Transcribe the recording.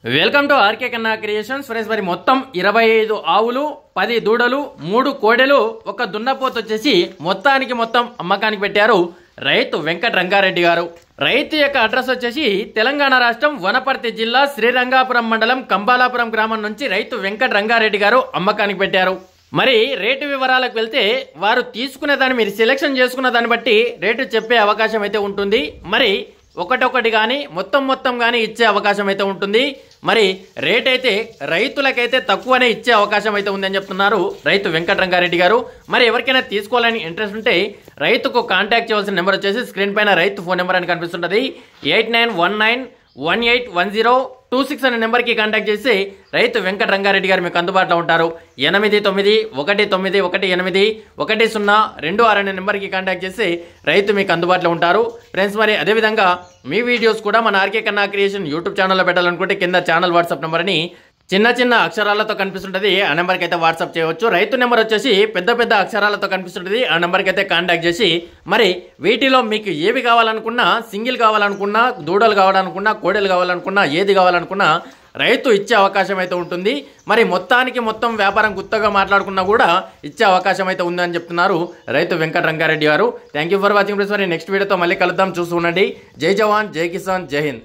Welcome to RK కన్నా creations friends. మరి మొత్తం 25 ఆవులు, 10 దూడలు, 3 కోడెలు, ఒక దున్నపోతు వచ్చేసి మొత్తానికి మొత్తం అమ్మకానికి పెట్టారు రైతు వెంకట రంగారెడ్డి గారు. రైతు యొక్క అడ్రస్ వచ్చేసి తెలంగాణ రాష్ట్రం వనపర్తి జిల్లా శ్రీరంగాపురం మండలం కంబాలాపురం గ్రామం నుంచి రైతు వెంకట రంగారెడ్డి గారు అమ్మకానికి పెట్టారు. మరి రేటు వివరాలకు వెళ్తే వారు తీసుకునే దాన్ని మీరు సెలెక్షన్ చేసుకున్న దాన్ని బట్టి రేటు చెప్పే అవకాశం అయితే ఉంటుంది. మరి ఒకటొకటి కానీ మొత్తం కానీ ఇచ్చే అవకాశం అయితే ఉంటుంది. మరి రేట్ అయితే రైతులకైతే తక్కువనే ఇచ్చే అవకాశం అయితే ఉందని చెప్తున్నారు రైతు వెంకట రంగారెడ్డి గారు. మరి ఎవరికైనా తీసుకోవాలని ఇంట్రెస్ట్ ఉంటే రైతుకు కాంటాక్ట్ చేయవలసిన నెంబర్ వచ్చేసి స్క్రీన్ పైన రైతు ఫోన్ నెంబర్ అని కనిపిస్తుంటుంది. 8919181026 అనే నెంబర్కి కాంటాక్ట్ చేసి రైతు వెంకట రంగారెడ్డి గారు మీకు అందుబాటులో ఉంటారు. 8919181026 అనే నెంబర్కి కాంటాక్ట్ చేసి రైతు మీకు అందుబాటులో ఉంటారు ఫ్రెండ్స్. మరి అదేవిధంగా మీ వీడియోస్ కూడా మన ఆర్కే కన్నా క్రియేషన్ యూట్యూబ్ ఛానల్లో పెట్టాలనుకుంటే కింద ఛానల్ వాట్సాప్ నెంబర్ని చిన్న అక్షరాలతో కనిపిస్తుంటుంది. ఆ నెంబర్కి అయితే వాట్సాప్ చేయవచ్చు. రైతు నెంబర్ వచ్చేసి పెద్ద అక్షరాలతో కనిపిస్తుంటుంది. ఆ నెంబర్కి అయితే కాంటాక్ట్ చేసి మరి వీటిలో మీకు ఏవి కావాలనుకున్నా, సింగిల్ కావాలనుకున్నా, దూడలు కావాలనుకున్నా, కోడెలు కావాలనుకున్నా, ఏది కావాలనుకున్నా రైతు ఇచ్చే అవకాశం అయితే ఉంటుంది. మరి మొత్తం వ్యాపారం గుత్తగా మాట్లాడుకున్నా కూడా ఇచ్చే అవకాశం అయితే ఉందని చెప్తున్నారు రైతు వెంకట రంగారెడ్డి గారు. Thank you for watching friends. మరి నెక్స్ట్ వీడియోతో మళ్ళీ కలుద్దాం. చూస్తూ ఉండండి. జై జవాన్, జై కిసాన్, జై హింద్.